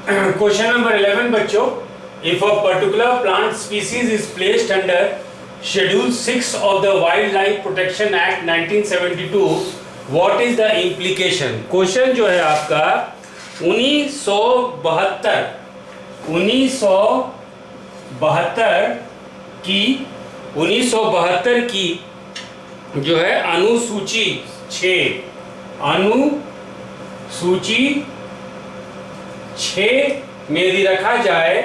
Question number 11 बच्चों, if a particular plant species is placed under schedule 6 of the wild life protection act 1972, what is the implication. Question जो है आपका 1972 की जो है अनुसूची 6 में यदि रखा जाए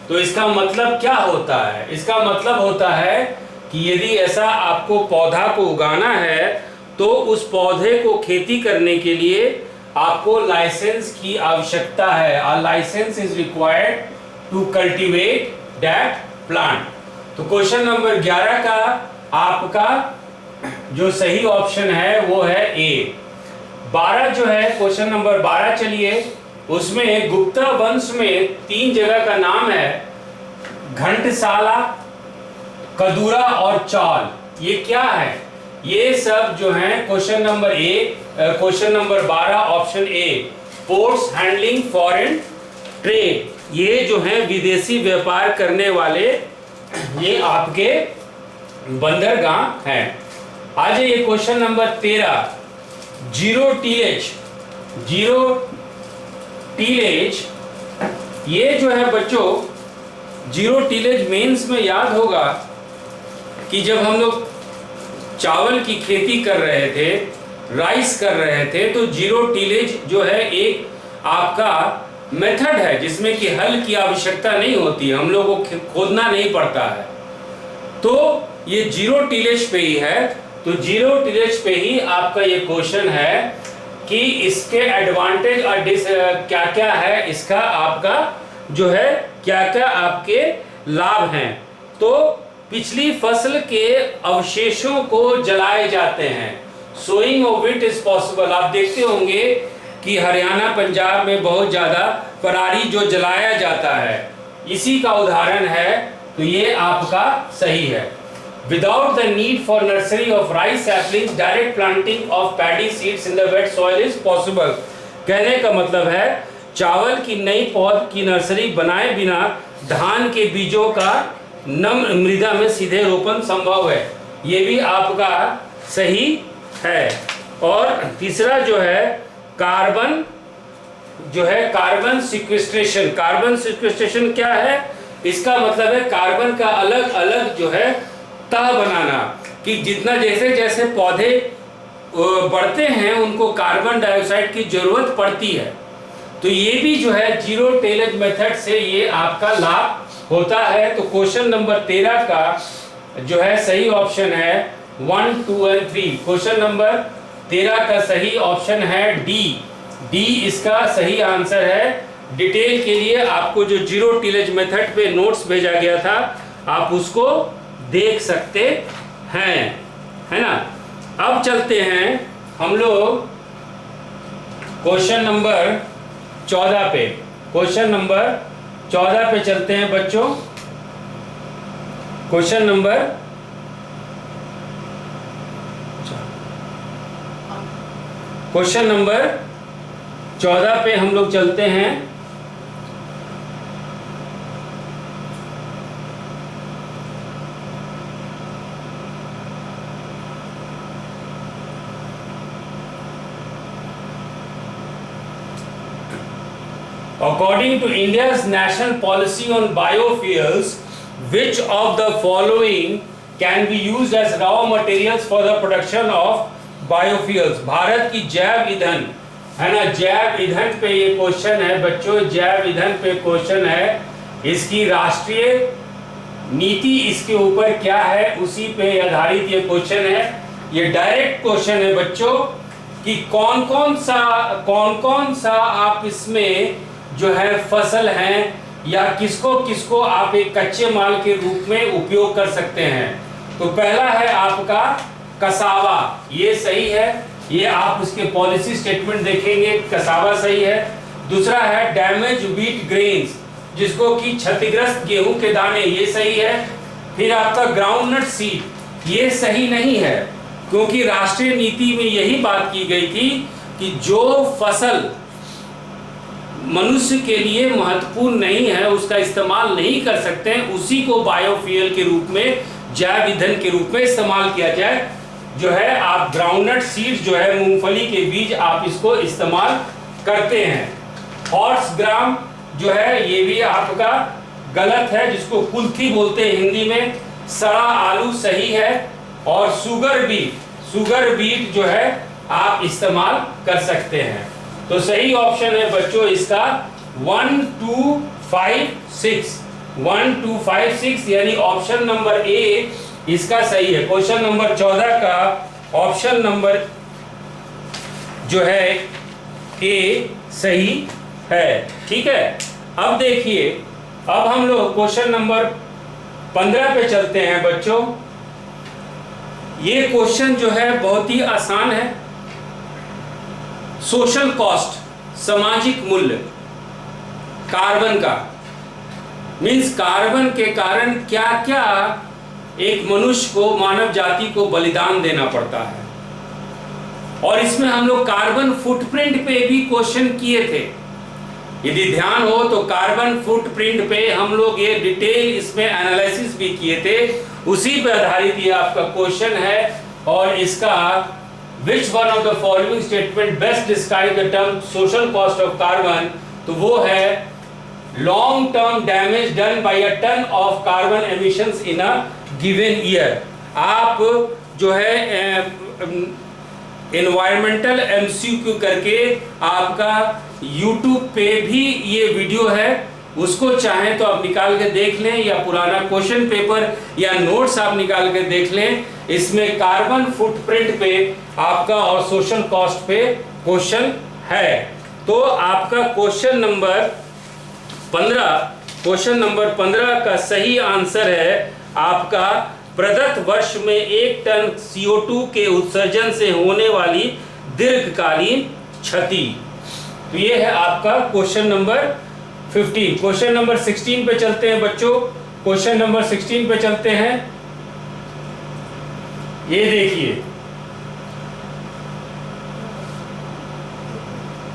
तो इसका मतलब क्या होता है। इसका मतलब होता है कि यदि ऐसा आपको पौधा को उगाना है तो उस पौधे को खेती करने के लिए आपको लाइसेंस की आवश्यकता है। A licence is required to cultivate that plant. तो क्वेश्चन नंबर 11 का आपका जो सही ऑप्शन है वो है ए। 12 जो है क्वेश्चन नंबर 12, चलिए उसमें गुप्ता वंश में 3 जगह का नाम है, घंटसाला, कदूरा और चौल। ये क्या है? ये सब जो है question number 12 option A, ports handling foreign trade. ये जो है विदेशी व्यापार करने वाले ये आपके बंदरगाह हैं। आज ये क्वेश्चन नंबर 13, जीरो टीलेज। ये जो है बच्चों जीरो टीलेज मेंस में याद होगा कि जब हम लोग चावल की खेती कर रहे थे, राइस कर रहे थे, तो जीरो टीलेज जो है एक आपका मेथड है जिसमें कि हल की आवश्यकता नहीं होती है, हम लोगों को खोदना नहीं पड़ता है। तो ये जीरो टीलेज पे ही है। तो जीरो टीलेज पे ही आपका ये क्वेश्चन है कि इसके एडवांटेज और क्या क्या है, इसका आपका जो है क्या क्या आपके लाभ हैं। तो पिछली फसल के अवशेषों को जलाए जाते हैं। Sowing of wheat is possible. आप देखते होंगे कि हरियाणा पंजाब में बहुत ज्यादा पराली जो जलाया जाता है, इसी का उदाहरण है। तो ये आपका सही है। Without the need for nursery of rice saplings, direct planting of paddy seeds in the wet soil is possible। कहने का मतलब है चावल की नई पौध की नर्सरी बनाए बिना धान के बीजों का नम्र मृदा में सीधे रोपण संभव है। ये भी आपका सही है। और तीसरा जो है कार्बन सिक्वेस्ट्रेशन। कार्बन सिक्वेस्ट्रेशन क्या है? इसका मतलब है कार्बन का अलग अलग जो है तह बनाना, कि जितना जैसे जैसे पौधे बढ़ते हैं उनको कार्बन डाइऑक्साइड की जरूरत पड़ती है। तो ये भी जो है जीरो टेलेज मेथड से ये आपका लाभ होता है। तो क्वेश्चन नंबर 13 का जो है सही ऑप्शन है 1, 2 और 3। क्वेश्चन नंबर 13 का सही ऑप्शन है डी इसका सही आंसर है। डिटेल के लिए आपको जो जीरो टीलेज मेथड पे नोट्स भेजा गया था आप उसको देख सकते हैं, है ना। अब चलते हैं हम लोग क्वेश्चन नंबर 14 पे। क्वेश्चन नंबर 14 पे चलते हैं बच्चों। क्वेश्चन नंबर 14 पे हम लोग चलते हैं। According to India's national policy on biofuels, which of the following can be used as raw materials for the production of biofuels? Bharat की जैव ईंधन है ना, जैव ईंधन पे ये क्वेश्चन है बच्चों। जैव ईंधन पे क्वेश्चन है, इसकी राष्ट्रीय नीति इसके ऊपर क्या है उसी पे आधारित ये क्वेश्चन है। ये डायरेक्ट क्वेश्चन है बच्चों कि कौन कौन सा आप इसमें जो है फसल हैं या किसको आप एक कच्चे माल के रूप में उपयोग कर सकते हैं। तो पहला है आपका कसावा, ये सही है। ये आप उसके पॉलिसी स्टेटमेंट देखेंगे, कसावा सही है। दूसरा है डैमेज व्हीट ग्रेन्स, जिसको कि क्षतिग्रस्त गेहूं के दाने, ये सही है। फिर आपका ग्राउंडनट सीड, ये सही नहीं है, क्योंकि राष्ट्रीय नीति में यही बात की गई थी कि जो फसल मनुष्य के लिए महत्वपूर्ण नहीं है, उसका इस्तेमाल नहीं कर सकते हैं, उसी को बायोफ्यूल के रूप में, जैव ईंधन के रूप में इस्तेमाल किया जाए। जो है आप ग्राउंडनट सीड्स जो है मूंगफली के बीज आप इसको इस्तेमाल करते हैं। हॉर्स ग्राम जो है ये भी आपका गलत है, जिसको कुल्थी बोलते हैं हिंदी में। सड़ा आलू सही है। और शुगर बीट जो है आप इस्तेमाल कर सकते हैं। तो सही ऑप्शन है बच्चों इसका 1 2 5 6, 1 2 5 6 यानी ऑप्शन नंबर ए इसका सही है। क्वेश्चन नंबर 14 का ऑप्शन नंबर जो है ए सही है। ठीक है, अब देखिए, अब हम लोग क्वेश्चन नंबर 15 पे चलते हैं बच्चों। ये क्वेश्चन जो है बहुत ही आसान है। सोशल कॉस्ट, सामाजिक मूल्य कार्बन का, मीन्स कार्बन के कारण क्या क्या एक मनुष्य को, मानव जाति को बलिदान देना पड़ता है। और इसमें हम लोग कार्बन फुटप्रिंट पे भी क्वेश्चन किए थे, यदि ध्यान हो तो कार्बन फुटप्रिंट पे हम लोग ये डिटेल इसमें एनालिसिस भी किए थे, उसी पे आधारित ये आपका क्वेश्चन है। और इसका Which one of the following statement best describe the term social cost of carbon? तो वो है long term damage done by a ton of carbon emissions in a given year। आप जो है environmental MCQ करके आपका YouTube पे भी ये वीडियो है, उसको चाहें तो आप निकाल के देख लें, या पुराना क्वेश्चन पेपर या नोट्स आप निकाल के देख लें। इसमें कार्बन फुटप्रिंट पे आपका और सोशल कॉस्ट पे क्वेश्चन है। तो आपका क्वेश्चन नंबर 15 का सही आंसर है आपका प्रदत्त वर्ष में 1 टन CO2 के उत्सर्जन से होने वाली दीर्घकालीन क्षति। तो ये है आपका क्वेश्चन नंबर 15। क्वेश्चन नंबर 16 पे चलते हैं बच्चों। क्वेश्चन नंबर 16 पे चलते हैं। ये देखिए,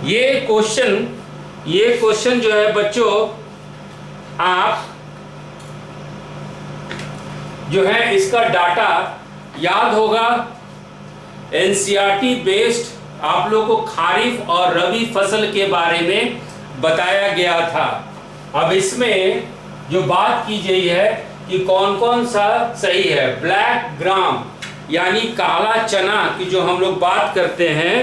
ये क्वेश्चन जो है बच्चों, आप जो है इसका डाटा याद होगा, एनसीईआरटी बेस्ड आप लोगों को खारिफ और रबी फसल के बारे में बताया गया था। अब इसमें जो बात की गई है कि कौन कौन सा सही है। ब्लैक ग्राम यानी काला चना की जो हम लोग बात करते हैं,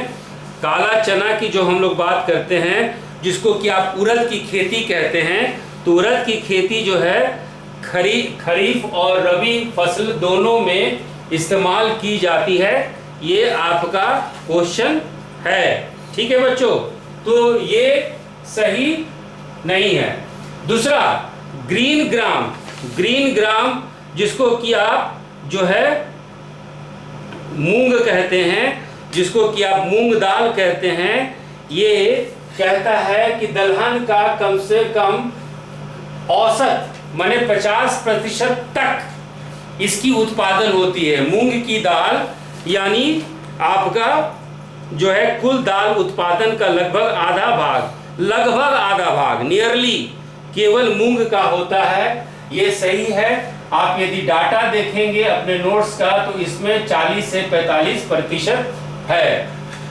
काला चना की जो हम लोग बात करते हैं, जिसको कि आप उड़द की खेती कहते हैं। तो उड़द की खेती जो है खरीफ और रबी फसल दोनों में इस्तेमाल की जाती है। ये आपका क्वेश्चन है। ठीक है बच्चों, तो ये सही नहीं है। दूसरा ग्रीन ग्राम जिसको कि आप जो है मूंग कहते हैं, जिसको कि आप मूंग दाल कहते हैं, ये कहता है कि दलहन का कम से कम औसत माने 50% तक इसकी उत्पादन होती है। मूंग की दाल यानी आपका जो है कुल दाल उत्पादन का लगभग आधा भाग नियरली केवल मूंग का होता है। ये सही है। आप यदि डाटा देखेंगे अपने नोट्स का तो इसमें 40 से 45% है।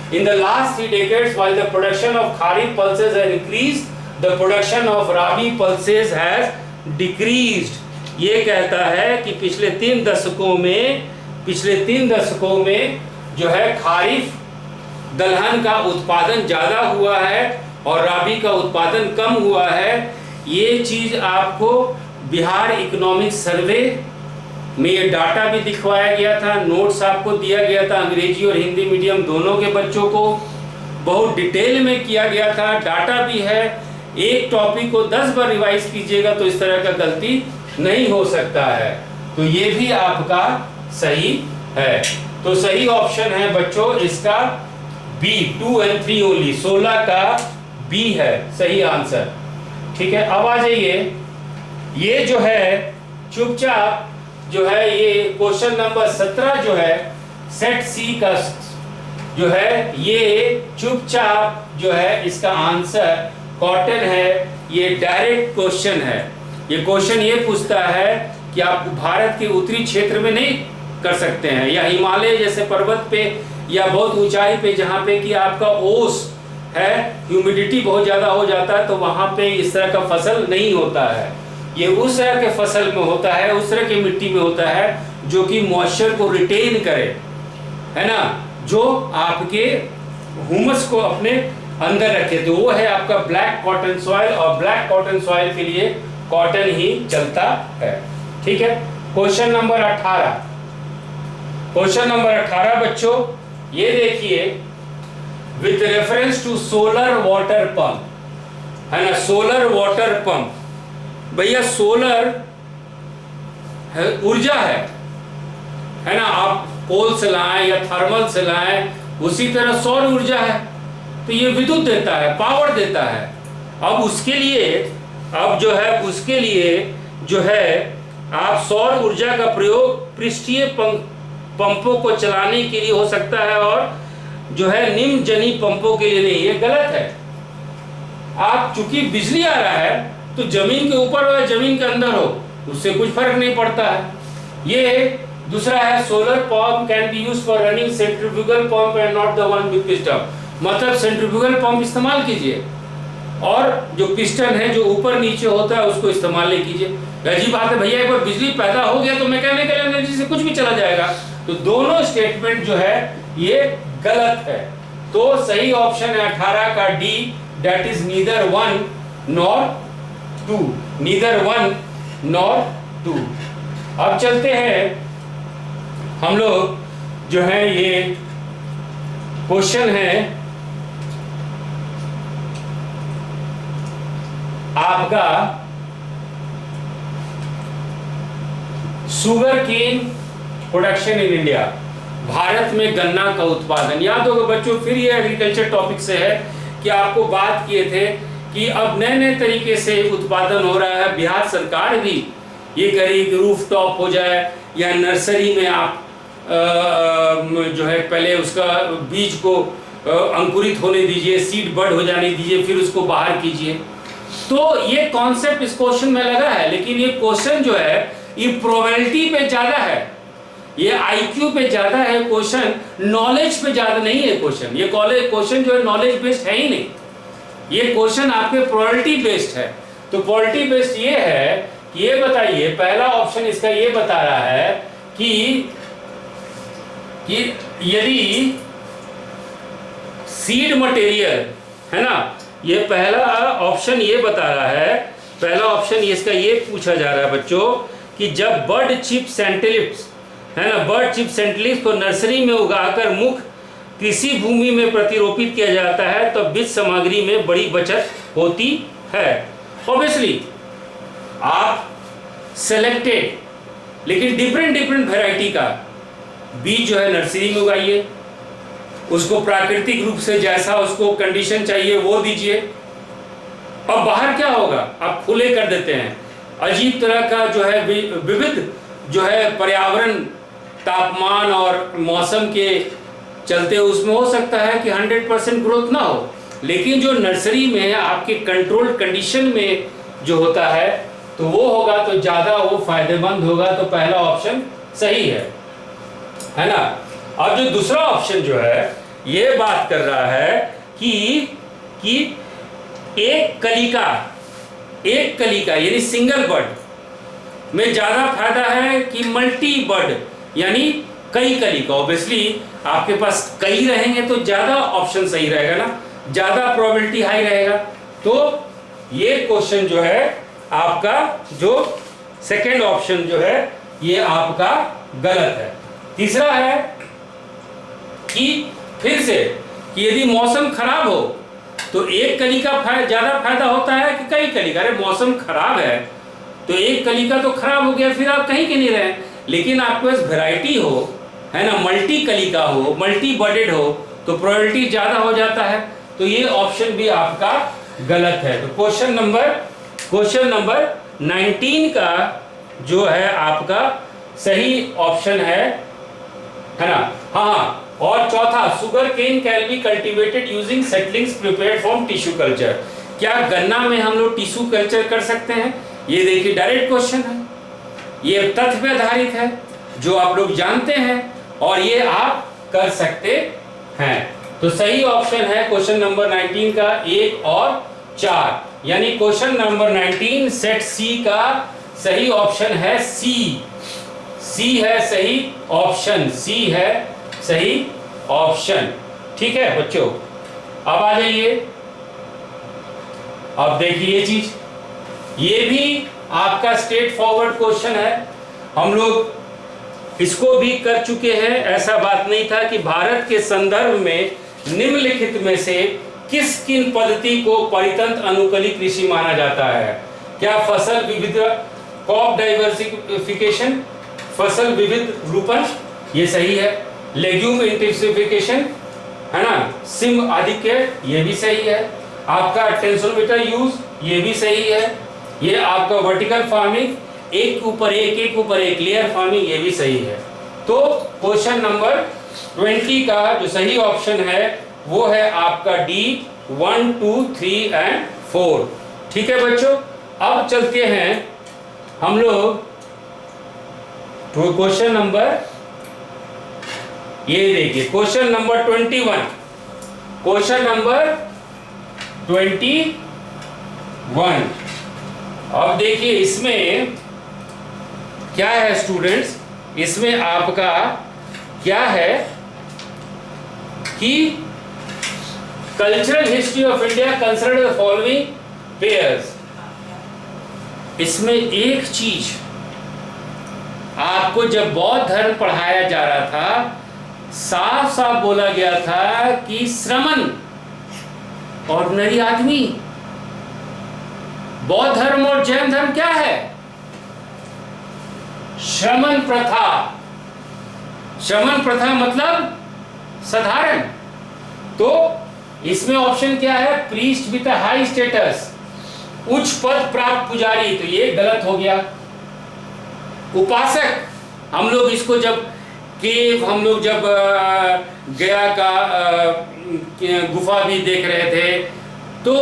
In the last 3 decades, while the production of kharif pulses has increased, the production of rabi pulses has decreased। ये कहता है कि पिछले 3 दशकों में जो है खारिफ दलहन का उत्पादन ज़्यादा हुआ है और राबी का उत्पादन कम हुआ है। ये चीज़ आपको बिहार इकोनॉमिक सर्वे में ये डाटा भी दिखवाया गया था, नोट्स आपको दिया गया था, अंग्रेजी और हिंदी मीडियम दोनों के बच्चों को बहुत डिटेल में किया गया था। डाटा भी है। एक टॉपिक को 10 बार रिवाइज कीजिएगा तो इस तरह का गलती नहीं हो सकता है। तो ये भी आपका सही है। तो सही ऑप्शन है बच्चों इसका बी, 2 and 3 ओनली। 16 का बी है सही आंसर। ठीक है, अब आ जाइए। ये जो है चुपचाप जो है ये क्वेश्चन नंबर 17 जो है सेट सी का जो है, ये चुपचाप जो है इसका आंसर कॉटन है, ये डायरेक्ट क्वेश्चन है। ये क्वेश्चन ये पूछता है कि आप भारत के उत्तरी क्षेत्र में नहीं कर सकते हैं, या हिमालय जैसे पर्वत पे या बहुत ऊंचाई पे जहाँ पे कि आपका ओस है, ह्यूमिडिटी बहुत ज़्यादा हो जाता है, तो वहाँ पे इस तरह का फसल नहीं होता है। ये उस तरह के फसल में होता है, उस तरह की मिट्टी में होता है जो कि मॉइस्चर को रिटेन करे, है ना, जो आपके ह्यूमस को अपने अंदर रखे। तो वो है आपका ब्लैक कॉटन सॉइल, और ब्लैक कॉटन सॉइल के लिए कॉटन ही चलता है। ठीक है। क्वेश्चन नंबर 18, क्वेश्चन नंबर 18 बच्चों ये देखिए, with reference to solar water pump, है ना, सोलर वाटर पंप। भैया सोलर है, ऊर्जा है ना, आप कोल से लाएं या थर्मल से लाएं, उसी तरह सौर ऊर्जा है, तो ये विद्युत देता है, पावर देता है। अब उसके लिए, अब जो है उसके लिए जो है आप सौर ऊर्जा का प्रयोग पृष्ठीय पंपों को चलाने के लिए हो सकता है, और जो है निम्न जनी पंपों के लिए नहीं। ये गलत है। आप चूंकि बिजली आ रहा है तो जमीन के ऊपर हो या जमीन के अंदर हो, उससे कुछ फर्क नहीं पड़ता है। ये दूसरा है, solar pump can be used for running centrifugal pump and not the one with piston. मतलब सेंट्रीफ्यूगल पंप इस्तेमाल कीजिए, और जो पिस्टन है जो ऊपर नीचे होता है उसको इस्तेमाल नहीं कीजिए। अजीब बात है भैया, एक बार बिजली पैदा हो गया तो मैकेनिकल एनर्जी से कुछ भी चला जाएगा। तो दोनों स्टेटमेंट जो है ये गलत है। तो सही ऑप्शन है 18 का D, that is neither 1 nor 2, neither 1 nor 2। अब चलते हैं हम लोग, जो है ये क्वेश्चन है आपका sugar cane production in India, Bharat में गन्ना का उत्पादन। याद होगा बच्चों, फिर ये एग्रीकल्चर टॉपिक से है कि आपको बात किए थे कि अब नए नए तरीके से उत्पादन हो रहा है। बिहार सरकार भी ये करी कि रूफ टॉप हो जाए, या नर्सरी में आप जो है पहले उसका बीज को अंकुरित होने दीजिए, सीड बर्ड हो जाने दीजिए, फिर उसको बाहर कीजिए। तो ये कॉन्सेप्ट इस क्वेश्चन में लगा है, लेकिन ये क्वेश्चन जो है ये प्रोबेबिलिटी पे ज्यादा है, ये आईक्यू पे ज्यादा है क्वेश्चन, नॉलेज पे ज्यादा नहीं है क्वेश्चन। ये क्वेश्चन जो है नॉलेज बेस्ड है ही नहीं, ये क्वेश्चन आपके प्रोबेबिलिटी बेस्ड है। तो प्रोबेबिलिटी बेस्ड ये है कि ये बताइए, पहला ऑप्शन इसका ये बता रहा है कि यदि सीड मटेरियल, है ना, ये पहला ऑप्शन ये बता रहा है, पहला ऑप्शन इसका ये पूछा जा रहा है बच्चों कि जब बर्ड चिप सेंटिलिप्स, है ना, बर्ड चिप सेंटिलिप्स को नर्सरी में उगाकर मुख्य कृषि भूमि में प्रतिरोपित किया जाता है तो बीज सामग्री में बड़ी बचत होती है। ऑब्वियसली आप सेलेक्टेड, लेकिन डिफरेंट वैरायटी का बीज जो है नर्सरी में उगाइए, उसको प्राकृतिक रूप से जैसा उसको कंडीशन चाहिए वो दीजिए। अब बाहर क्या होगा, आप खुले कर देते हैं, अजीब तरह का जो है विविध जो है पर्यावरण, तापमान और मौसम के चलते उसमें हो सकता है कि 100% ग्रोथ ना हो, लेकिन जो नर्सरी में आपके कंट्रोल्ड कंडीशन में जो होता है तो वो होगा, तो ज़्यादा वो फायदेमंद होगा। तो पहला ऑप्शन सही है ना। अब जो दूसरा ऑप्शन जो है ये बात कर रहा है कि एक कलिका यानी सिंगल बर्ड में ज्यादा फायदा है कि मल्टी बर्ड यानी कई कलिका। ऑब्वियसली आपके पास कई रहेंगे तो ज्यादा ऑप्शन सही रहेगा ना, ज्यादा प्रोबेबिलिटी हाई रहेगा। तो ये क्वेश्चन जो है आपका, जो सेकंड ऑप्शन जो है ये आपका गलत है। तीसरा है कि फिर से कि यदि मौसम खराब हो तो एक कली का ज्यादा फायदा होता है कि कई कली का। अरे मौसम खराब है तो एक कली का तो खराब हो गया, फिर आप कहीं के नहीं रहे। लेकिन आपके पास वैरायटी हो, है ना, मल्टी कली का हो, मल्टी बर्डेड हो, तो प्रोबेबिलिटी ज्यादा हो जाता है। तो ये ऑप्शन भी आपका गलत है। तो क्वेश्चन नंबर 19 का जो है आपका सही ऑप्शन है ना। हाँ, और चौथा, sugar cane can be cultivated using settlings prepared from tissue culture. क्या गन्ना में हम लोग टिश्यू कल्चर कर सकते हैं? ये देखिए डायरेक्ट क्वेश्चन है, ये तथ्य पे आधारित है जो आप लोग जानते हैं और ये आप कर सकते हैं। तो सही ऑप्शन है क्वेश्चन नंबर 19 का 1 और 4, यानी क्वेश्चन नंबर 19 सेट सी का सही ऑप्शन है सी। सी है सही ऑप्शन, सी है सही ऑप्शन। ठीक है बच्चों, अब आ जाइए, अब देखिए ये चीज, ये भी आपका स्ट्रेट फॉरवर्ड क्वेश्चन है, हम लोग इसको भी कर चुके हैं। ऐसा बात नहीं था कि भारत के संदर्भ में निम्नलिखित में से किस किन पद्धति को परितंत्र अनुकूली कृषि माना जाता है? क्या फसल विविधता, क्रॉप डाइवर्सिफिकेशन, फसल विविध रूपन, ये सही है। लेग्यूम इंटेंसिफिकेशन, है ना, सिम आधिक्य, ये भी सही है। आपका टेंसोमीटर यूज, ये भी सही है। ये आपका वर्टिकल फार्मिंग, एक ऊपर एक लेयर फार्मिंग, ये भी सही है। तो क्वेश्चन नंबर 20 का जो सही ऑप्शन है वो है आपका डी 1, 2, 3 एंड 4। ठीक है बच्चों, अब चलते हैं हम लोग तो क्वेश्चन नंबर, ये देखिए क्वेश्चन नंबर 21, क्वेश्चन नंबर 21। अब देखिए इसमें क्या है स्टूडेंट्स, इसमें आपका क्या है कि cultural history of India consider the following pairs. इसमें एक चीज आपको जब बौद्ध धर्म पढ़ाया जा रहा था, साफ साफ बोला गया था कि श्रमण, ऑर्डिनरी आदमी, बौद्ध धर्म और जैन धर्म क्या है? श्रमण प्रथा। श्रमण प्रथा मतलब साधारण। तो इसमें ऑप्शन क्या है? प्रीस्ट विद हाई स्टेटस, उच्च पद प्राप्त पुजारी, तो ये गलत हो गया। उपासक, हम लोग इसको जब केव, हम लोग जब गया का गुफा भी देख रहे थे तो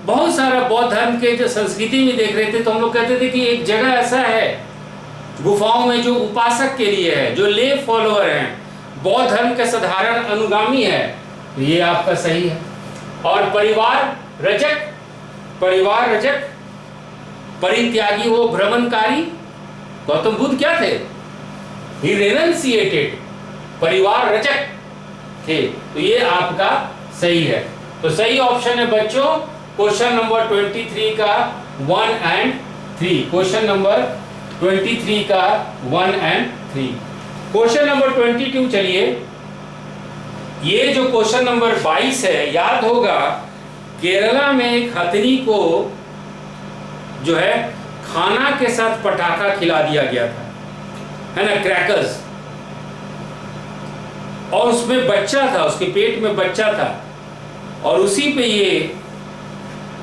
बहुत सारा बौद्ध धर्म के जो संस्कृति में देख रहे थे तो हम लोग कहते थे कि एक जगह ऐसा है गुफाओं में जो उपासक के लिए है, जो ले फॉलोअर हैं, बौद्ध धर्म के साधारण अनुगामी है, तो ये आपका सही है। और परिवार रजक, परिवार रजक, परित्यागी हो भ्रमणकारी, गौतम बुद्ध क्या थे? ही रेनंसिएटेड, परिवार रजक थे, तो ये आपका सही है। तो सही ऑप्शन है बच्चों क्वेश्चन नंबर 23 का 1 एंड 3। क्वेश्चन नंबर 23 का 1 एंड 3। क्वेश्चन नंबर 22 चलिए, ये जो क्वेश्चन नंबर 22 है, याद होगा केरला में एक हथनी को जो है खाना के साथ पटाखा खिला दिया गया था, है ना, क्रैकर्स, और उसमें बच्चा था, उसके पेट में बच्चा था, और उसी पे ये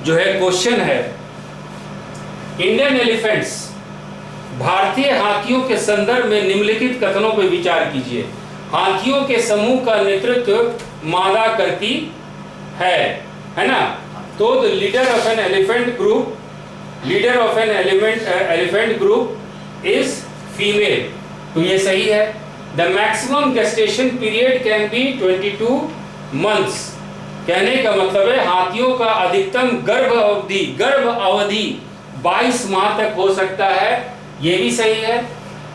जो है क्वेश्चन है। इंडियन एलिफेंट्स, भारतीय हाथियों के संदर्भ में निम्नलिखित कथनों पर विचार कीजिए। हाथियों के समूह का नेतृत्व मादा करती है ना। तो the leader of an elephant group, leader of an elephant group is female, तो ये सही है। The maximum gestation period can be 22 months, कहने का मतलब है हाथियों का अधिकतम गर्भ अवधि 22 माह तक हो सकता है, ये भी सही है।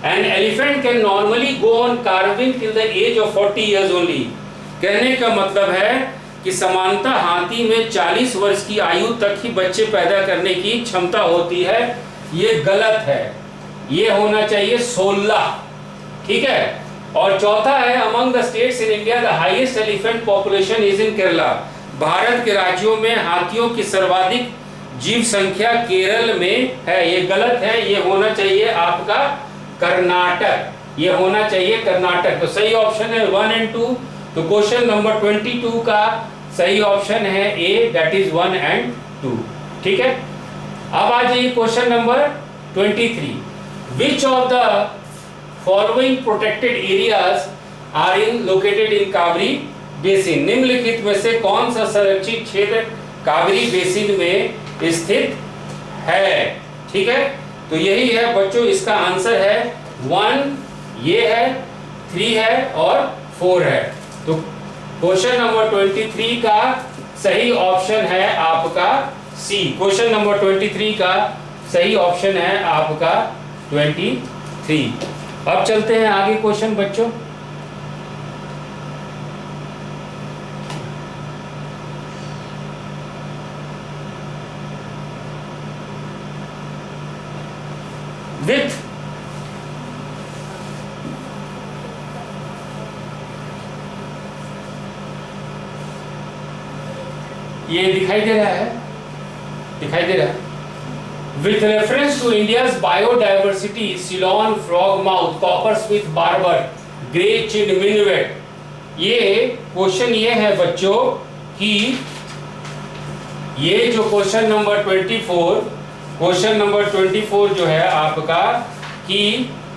An elephant can normally go on carving till the age of 40 years only, कहने का मतलब है कि समानता हाथी में 40 वर्ष की आयु तक ही बच्चे पैदा करने की क्षमता होती है, ये गलत है, ये होना चाहिए 16। ठीक है। और चौथा है, among the states in India the highest elephant population is in Kerala, Bharat के राज्यों में हाथियों की सर्वाधिक जीव संख्या केरल में है, ये गलत है, ये होना चाहिए आपका कर्नाटक, ये होना चाहिए कर्नाटक। तो सही ऑप्शन है 1 एंड 2। तो क्वेश्चन नंबर 22 का सही ऑप्शन है ए, दैट इज 1 एंड 2। ठीक है। अब आ जाइए question number 23, which of the following protected areas are in located in Kaveri basin, निम्नलिखित में से कौन सा संरक्षित क्षेत्र कावेरी बेसिन में स्थित है। ठीक है, तो यही है बच्चों, इसका आंसर है 1, ये है, 3 है और 4 है। तो क्वेश्चन नंबर 23 का सही ऑप्शन है आपका सी। क्वेश्चन नंबर 23 का सही ऑप्शन है आपका 23। अब चलते हैं आगे क्वेश्चन बच्चों। विथ ये दिखाई दे रहा है, दिखाई दे रहा है। With reference to India's biodiversity, Ceylon frogmouth, coppersmith barbet, grey-chinned minuet, ये क्वेश्चन ये है बच्चों कि ये जो क्वेश्चन नंबर 24 जो है आपका कि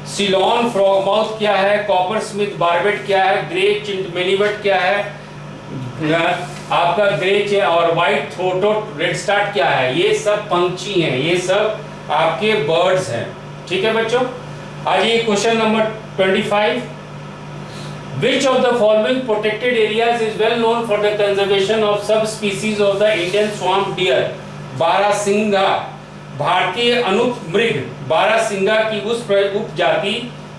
सिलोन फ्रॉगमाउथ क्या है, कॉपरस्मिथ बार्बेट क्या है, ग्रे-चिन्ड मिनुएट क्या है, आपका ग्रे और व्हाइट थ्रोटेड रेडस्टार्ट क्या है, ये सब पंछी हैं, ये सब आपके बर्ड्स हैं। ठीक है बच्चों, आज ये question number 25। Which of the following protected areas is well known for the conservation of subspecies of the Indian swamp deer? बारहसिंगा, भारतीय अनुपमृग बारहसिंगा की उस उपजाति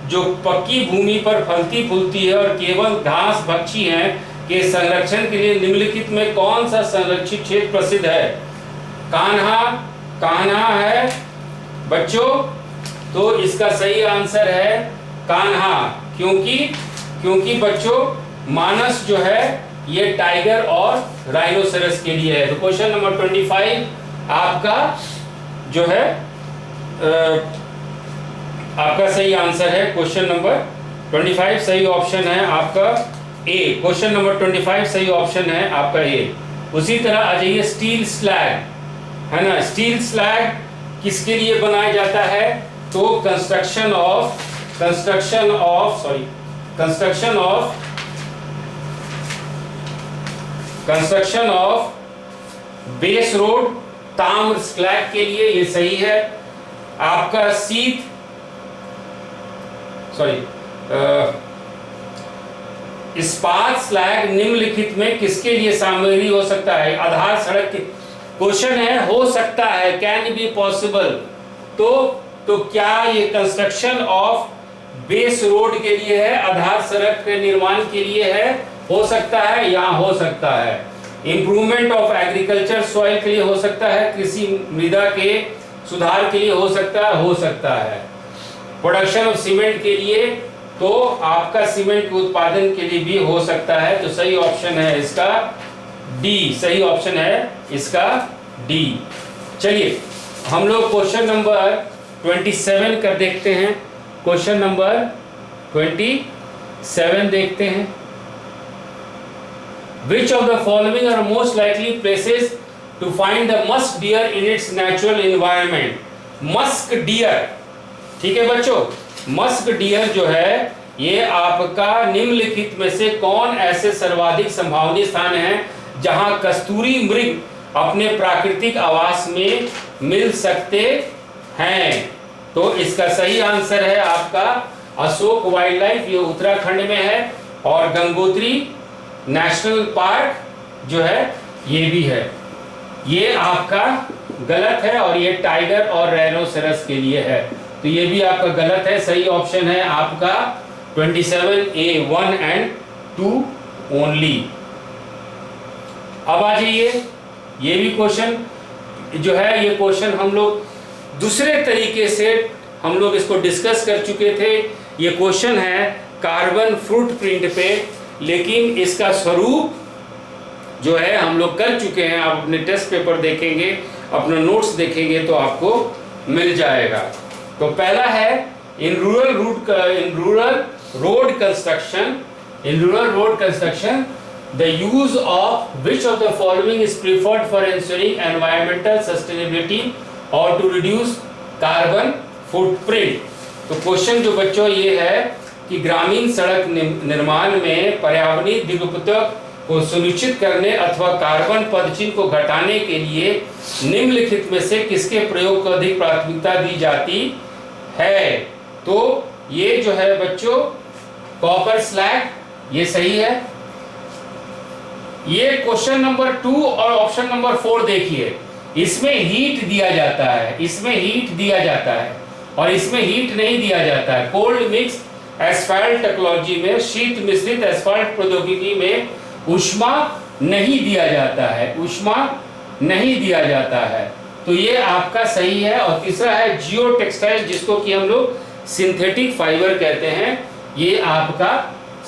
जो पक्की भूमि पर फलती फूलती है और केवल घास भक्षी है के संरक्षण के लिए निम्नलिखित में कौन सा संरक्षित क्षेत्र प्रसिद्ध है? कान्हा है बच्चों, तो इसका सही आंसर है कान्हा, क्योंकि बच्चों मानस जो है ये टाइगर और राइनोसेरस के लिए है। तो क्वेश्चन नंबर 25 आपका जो है आपका सही आंसर है। क्वेश्चन नंबर 25 सही ऑप्शन है आपका ए। क्वेश्चन नंबर 25 सही ऑप्शन है आपका ए। उसी तरह आ जाइए, स्टील स्लैग है ना, स्टील स्लैग किसके लिए बनाया जाता है? तो कंस्ट्रक्शन ऑफ बेस रोड ताम्र स्लैग के लिए ये सही है आपका। इस्पात स्लैग निम्नलिखित में किसके लिए सामग्री हो सकता है? आधार सड़क के क्वेश्चन है, हो सकता है, कैन बी पॉसिबल। तो क्या ये कंस्ट्रक्शन ऑफ बेस रोड के लिए है, आधार सड़क के निर्माण के लिए है? हो सकता है या हो सकता है। इंप्रूवमेंट ऑफ एग्रीकल्चर सॉइल के लिए हो सकता है, कृषि मृदा के सुधार के लिए हो सकता है। प्रोडक्शन ऑफ सीमेंट के लिए, तो आपका सीमेंट के उत्पादन के लिए भी हो सकता है। तो सही ऑप्शन है इसका डी, सही ऑप्शन है इसका डी। चलिए हम लोग क्वेश्चन नंबर 27 कर देखते हैं। क्वेश्चन नंबर 27 देखते हैं। Which of the following are most likely places to find the musk deer in its natural environment? Musk deer, ठीक है बच्चों, मस्क डियर जो है ये आपका निम्नलिखित में से कौन ऐसे सर्वाधिक संभावनीय स्थान है जहां कस्तूरी मृग अपने प्राकृतिक आवास में मिल सकते हैं? तो इसका सही आंसर है आपका अशोक वाइल्ड लाइफ, ये उत्तराखंड में है, और गंगोत्री नेशनल पार्क जो है ये भी है। ये आपका गलत है और ये टाइगर और राइनोसेरस के लिए है, तो ये भी आपका गलत है। सही ऑप्शन है आपका 27A 1 and 2 ओनली। अब आ जाइए, ये भी क्वेश्चन जो है, ये क्वेश्चन हम लोग दूसरे तरीके से हम लोग इसको डिस्कस कर चुके थे। ये क्वेश्चन है कार्बन फुटप्रिंट पे, लेकिन इसका स्वरूप जो है हम लोग कर चुके हैं। आप अपने टेस्ट पेपर देखेंगे, अपना नोट्स देखेंगे तो आपको मिल जाएगा। तो पहला है in rural road construction the use of which of the following is preferred for ensuring environmental sustainability और टू रिड्यूस कार्बन फुटप्रिंट। तो क्वेश्चन जो बच्चों ये है कि ग्रामीण सड़क निर्माण में पर्यावरणीय दिगुपतक को सुनिश्चित करने अथवा कार्बन पदचिह्न को घटाने के लिए निम्नलिखित में से किसके प्रयोग को अधिक प्राथमिकता दी जाती है? तो ये जो है बच्चों कॉपर स्लैग, ये सही है। ये क्वेश्चन नंबर 2 और ऑप्शन नंबर 4 देखिए, इसमें हीट दिया जाता है, इसमें हीट दिया जाता है और इसमें हीट नहीं दिया जाता है। कोल्ड मिक्स एस्फाल्ट टेक्नोलॉजी में, शीत मिश्रित एस्फाल्ट प्रौद्योगिकी में ऊष्मा नहीं दिया जाता है, ऊष्मा नहीं दिया जाता है। तो ये आपका सही है। और तीसरा है जियो टेक्सटाइल, जिसको कि हम लोग सिंथेटिक फाइबर कहते हैं, ये आपका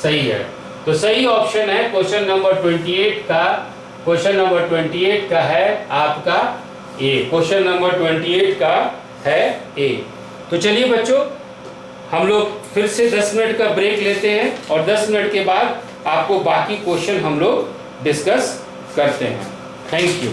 सही है। तो सही ऑप्शन है क्वेश्चन नंबर 28 का, क्वेश्चन नंबर 28 का है आपका ए, क्वेश्चन नंबर 28 का है ए। तो चलिए बच्चों, हम लोग फिर से 10 मिनट का ब्रेक लेते हैं और 10 मिनट के बाद आपको बाकी क्वेश्चन हम लोग डिस्कस करते हैं। Thank you.